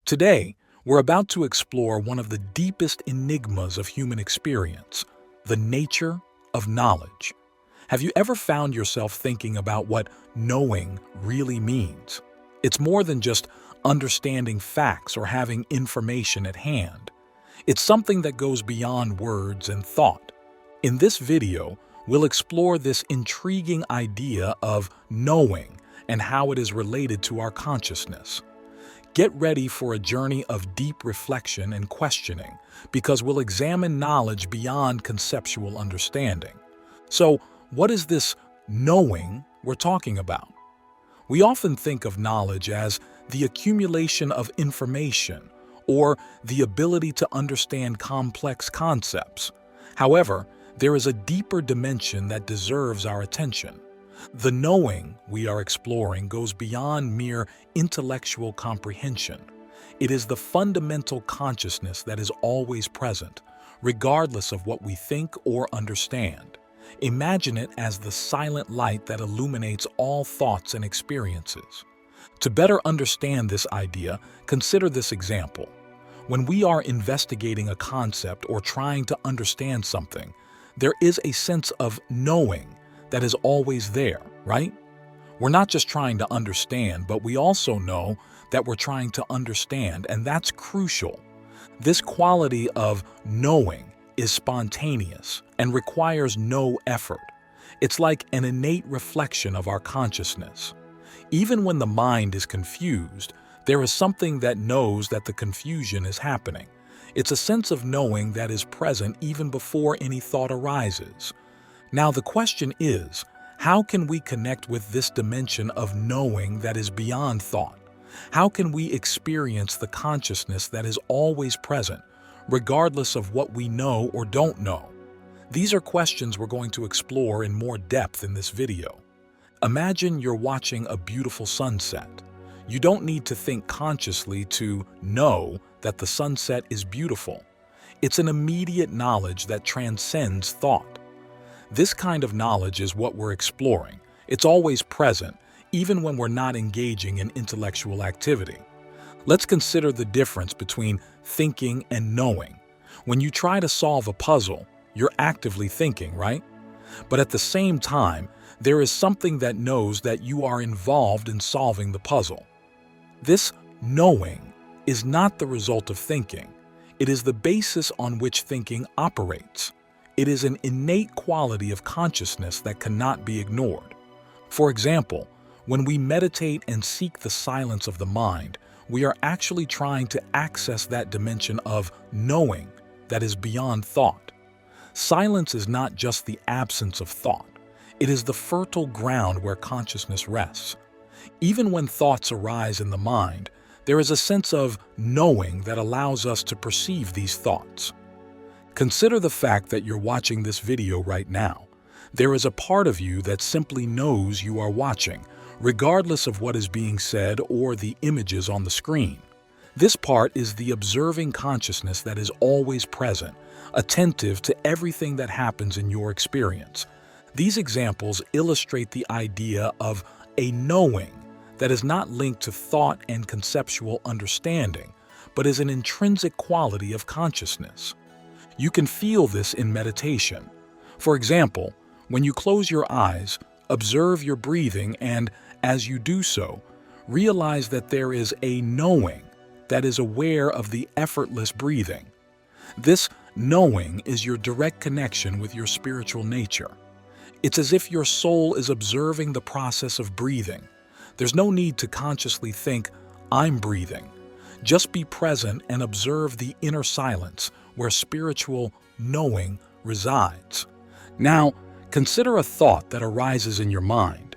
Today, we're about to explore one of the deepest enigmas of human experience, the nature of knowledge. Have you ever found yourself thinking about what knowing really means? It's more than just understanding facts or having information at hand. It's something that goes beyond words and thought. In this video, we'll explore this intriguing idea of knowing and how it is related to our consciousness. Get ready for a journey of deep reflection and questioning, because we'll examine knowledge beyond conceptual understanding. So, what is this knowing we're talking about? We often think of knowledge as the accumulation of information or the ability to understand complex concepts. However, there is a deeper dimension that deserves our attention. The knowing we are exploring goes beyond mere intellectual comprehension. It is the fundamental consciousness that is always present, regardless of what we think or understand. Imagine it as the silent light that illuminates all thoughts and experiences. To better understand this idea, consider this example. When we are investigating a concept or trying to understand something, there is a sense of knowing that is always there, right? We're not just trying to understand, but we also know that we're trying to understand, and that's crucial. This quality of knowing is spontaneous and requires no effort. It's like an innate reflection of our consciousness. Even when the mind is confused, there is something that knows that the confusion is happening. It's a sense of knowing that is present even before any thought arises. Now the question is, how can we connect with this dimension of knowing that is beyond thought? How can we experience the consciousness that is always present, regardless of what we know or don't know? These are questions we're going to explore in more depth in this video. Imagine you're watching a beautiful sunset. You don't need to think consciously to know that the sunset is beautiful. It's an immediate knowledge that transcends thought. This kind of knowledge is what we're exploring. It's always present, even when we're not engaging in intellectual activity. Let's consider the difference between thinking and knowing. When you try to solve a puzzle, you're actively thinking, right? But at the same time, there is something that knows that you are involved in solving the puzzle. This knowing is not the result of thinking. It is the basis on which thinking operates. It is an innate quality of consciousness that cannot be ignored. For example, when we meditate and seek the silence of the mind, we are actually trying to access that dimension of knowing that is beyond thought. Silence is not just the absence of thought. It is the fertile ground where consciousness rests. Even when thoughts arise in the mind, there is a sense of knowing that allows us to perceive these thoughts. Consider the fact that you're watching this video right now. There is a part of you that simply knows you are watching, regardless of what is being said or the images on the screen. This part is the observing consciousness that is always present, attentive to everything that happens in your experience. These examples illustrate the idea of a knowing that is not linked to thought and conceptual understanding, but is an intrinsic quality of consciousness. You can feel this in meditation. For example, when you close your eyes, observe your breathing and, as you do so, realize that there is a knowing that is aware of the effortless breathing. This knowing is your direct connection with your spiritual nature. It's as if your soul is observing the process of breathing. There's no need to consciously think, "I'm breathing." Just be present and observe the inner silence where spiritual knowing resides. Now, consider a thought that arises in your mind.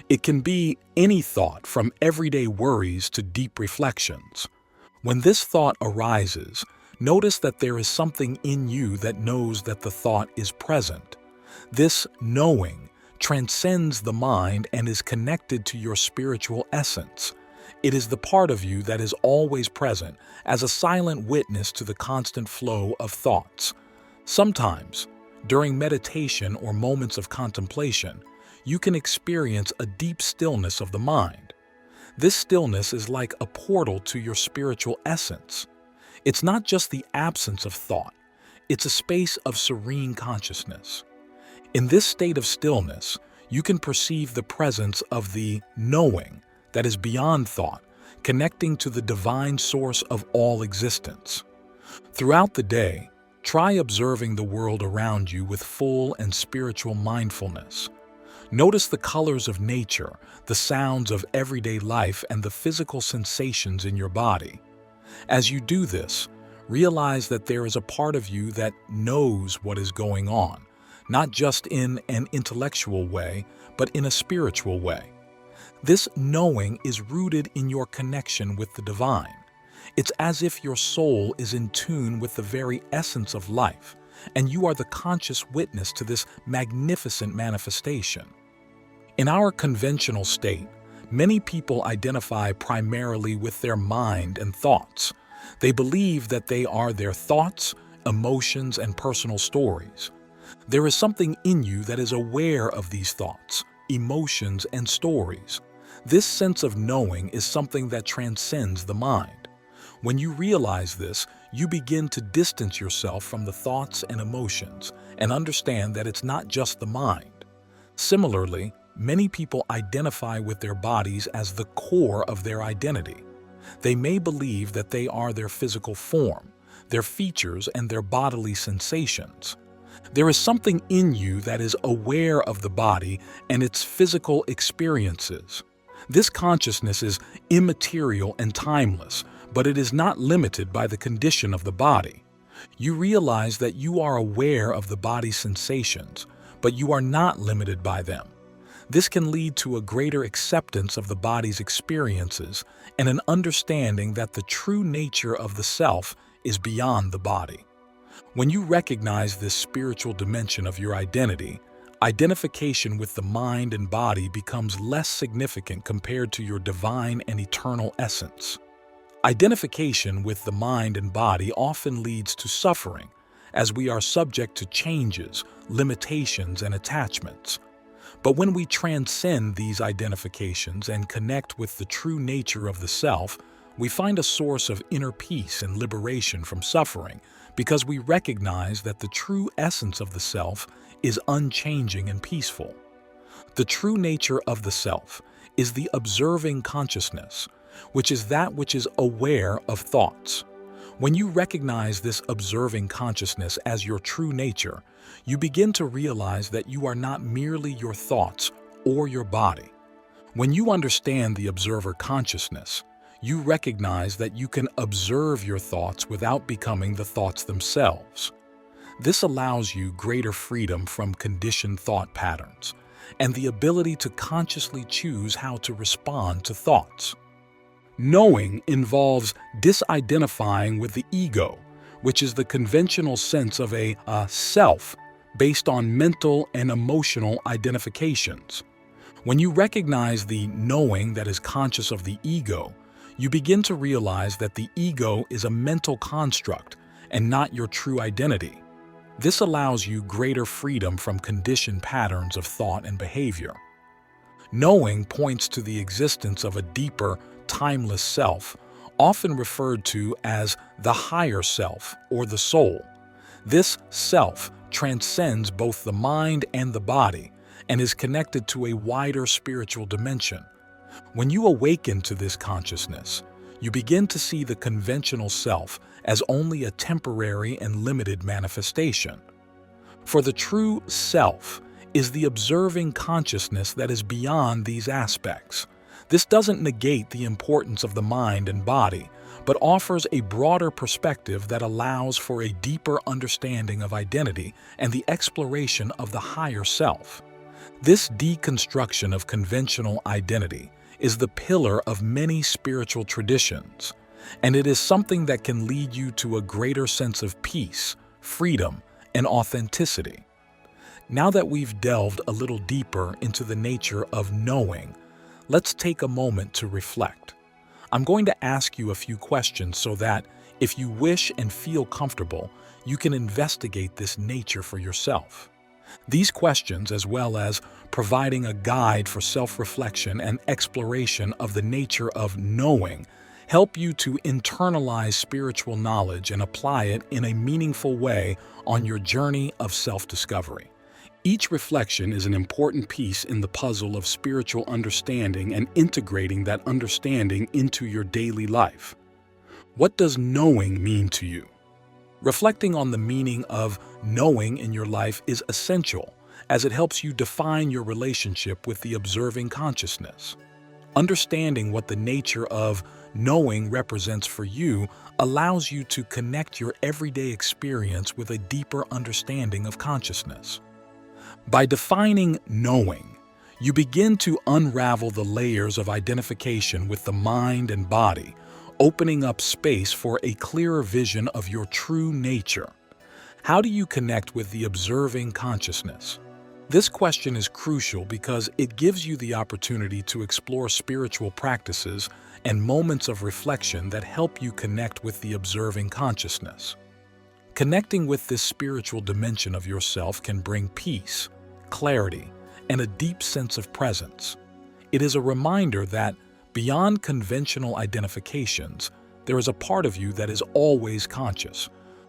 It can be any thought, from everyday worries to deep reflections. When this thought arises, notice that there is something in you that knows that the thought is present. This knowing transcends the mind and is connected to your spiritual essence. It is the part of you that is always present, as a silent witness to the constant flow of thoughts. Sometimes, during meditation or moments of contemplation, you can experience a deep stillness of the mind. This stillness is like a portal to your spiritual essence. It's not just the absence of thought, it's a space of serene consciousness. In this state of stillness, you can perceive the presence of the knowing that is beyond thought, connecting to the divine source of all existence. Throughout the day, try observing the world around you with full and spiritual mindfulness. Notice the colors of nature, the sounds of everyday life, and the physical sensations in your body. As you do this, realize that there is a part of you that knows what is going on, not just in an intellectual way, but in a spiritual way. This knowing is rooted in your connection with the divine. It's as if your soul is in tune with the very essence of life, and you are the conscious witness to this magnificent manifestation. In our conventional state, many people identify primarily with their mind and thoughts. They believe that they are their thoughts, emotions, and personal stories. There is something in you that is aware of these thoughts, emotions, and stories. This sense of knowing is something that transcends the mind. When you realize this, you begin to distance yourself from the thoughts and emotions and understand that it's not just the mind. Similarly, many people identify with their bodies as the core of their identity. They may believe that they are their physical form, their features, and their bodily sensations. There is something in you that is aware of the body and its physical experiences. This consciousness is immaterial and timeless, but it is not limited by the condition of the body. You realize that you are aware of the body's sensations, but you are not limited by them. This can lead to a greater acceptance of the body's experiences and an understanding that the true nature of the self is beyond the body. When you recognize this spiritual dimension of your identity, identification with the mind and body becomes less significant compared to your divine and eternal essence. Identification with the mind and body often leads to suffering, as we are subject to changes, limitations, and attachments. But when we transcend these identifications and connect with the true nature of the self, we find a source of inner peace and liberation from suffering because we recognize that the true essence of the self is unchanging and peaceful. The true nature of the self is the observing consciousness, which is that which is aware of thoughts. When you recognize this observing consciousness as your true nature, you begin to realize that you are not merely your thoughts or your body. When you understand the observer consciousness, you recognize that you can observe your thoughts without becoming the thoughts themselves. This allows you greater freedom from conditioned thought patterns and the ability to consciously choose how to respond to thoughts. Knowing involves disidentifying with the ego, which is the conventional sense of a self based on mental and emotional identifications. When you recognize the knowing that is conscious of the ego, you begin to realize that the ego is a mental construct and not your true identity. This allows you greater freedom from conditioned patterns of thought and behavior. Knowing points to the existence of a deeper, timeless self, often referred to as the higher self or the soul. This self transcends both the mind and the body and is connected to a wider spiritual dimension. When you awaken to this consciousness, you begin to see the conventional self as only a temporary and limited manifestation. For the true self is the observing consciousness that is beyond these aspects. This doesn't negate the importance of the mind and body, but offers a broader perspective that allows for a deeper understanding of identity and the exploration of the higher self. This deconstruction of conventional identity is the pillar of many spiritual traditions, and it is something that can lead you to a greater sense of peace, freedom, and authenticity. Now that we've delved a little deeper into the nature of knowing, let's take a moment to reflect. I'm going to ask you a few questions so that, if you wish and feel comfortable, you can investigate this nature for yourself. These questions, as well as providing a guide for self-reflection and exploration of the nature of knowing, help you to internalize spiritual knowledge and apply it in a meaningful way on your journey of self-discovery. Each reflection is an important piece in the puzzle of spiritual understanding and integrating that understanding into your daily life. What does knowing mean to you? Reflecting on the meaning of knowing in your life is essential, as it helps you define your relationship with the observing consciousness. Understanding what the nature of knowing represents for you allows you to connect your everyday experience with a deeper understanding of consciousness. By defining knowing, you begin to unravel the layers of identification with the mind and body, opening up space for a clearer vision of your true nature. How do you connect with the observing consciousness? This question is crucial because it gives you the opportunity to explore spiritual practices and moments of reflection that help you connect with the observing consciousness. Connecting with this spiritual dimension of yourself can bring peace, clarity, and a deep sense of presence. It is a reminder that beyond conventional identifications, there is a part of you that is always conscious.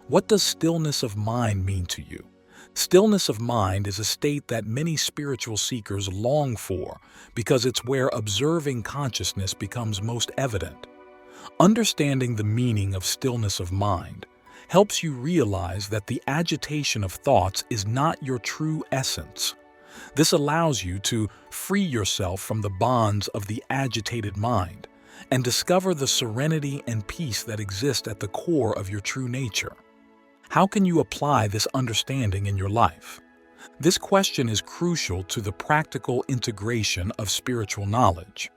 What does stillness of mind mean to you? Stillness of mind is a state that many spiritual seekers long for because it's where observing consciousness becomes most evident. Understanding the meaning of stillness of mind helps you realize that the agitation of thoughts is not your true essence. This allows you to free yourself from the bonds of the agitated mind and discover the serenity and peace that exist at the core of your true nature. How can you apply this understanding in your life? This question is crucial to the practical integration of spiritual knowledge.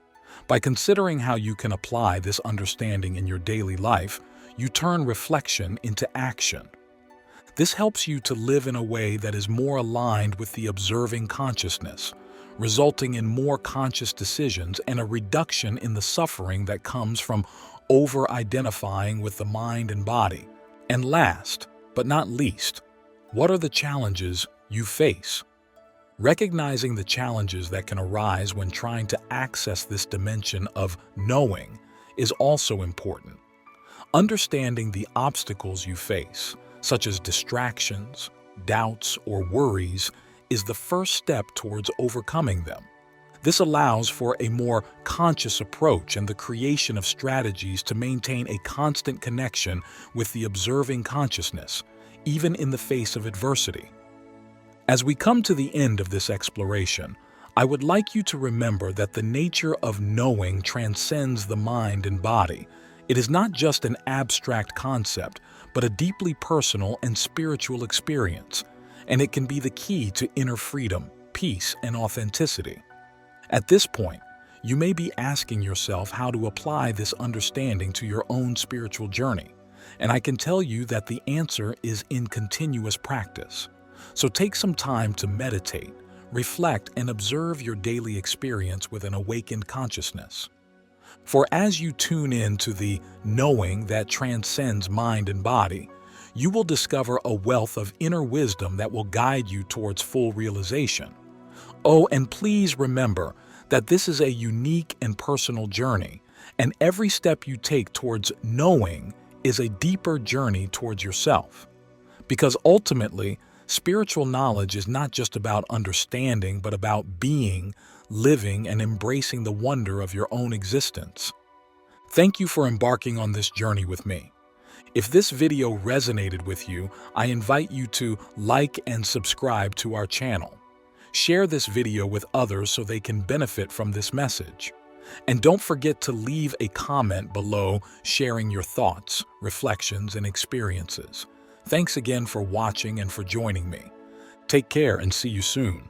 By considering how you can apply this understanding in your daily life, you turn reflection into action. This helps you to live in a way that is more aligned with the observing consciousness, resulting in more conscious decisions and a reduction in the suffering that comes from over-identifying with the mind and body. And last, but not least, what are the challenges you face? Recognizing the challenges that can arise when trying to access this dimension of knowing is also important. Understanding the obstacles you face, such as distractions, doubts, or worries, is the first step towards overcoming them. This allows for a more conscious approach and the creation of strategies to maintain a constant connection with the observing consciousness, even in the face of adversity. As we come to the end of this exploration, I would like you to remember that the nature of knowing transcends the mind and body. It is not just an abstract concept, but a deeply personal and spiritual experience, and it can be the key to inner freedom, peace, and authenticity. At this point, you may be asking yourself how to apply this understanding to your own spiritual journey, and I can tell you that the answer is in continuous practice. So take some time to meditate, reflect, and observe your daily experience with an awakened consciousness. For as you tune in to the knowing that transcends mind and body, you will discover a wealth of inner wisdom that will guide you towards full realization. Oh, and please remember that this is a unique and personal journey, and every step you take towards knowing is a deeper journey towards yourself. Because ultimately, spiritual knowledge is not just about understanding, but about being, living, and embracing the wonder of your own existence. Thank you for embarking on this journey with me. If this video resonated with you, I invite you to like and subscribe to our channel. Share this video with others so they can benefit from this message. And don't forget to leave a comment below sharing your thoughts, reflections, and experiences. Thanks again for watching and for joining me. Take care and see you soon.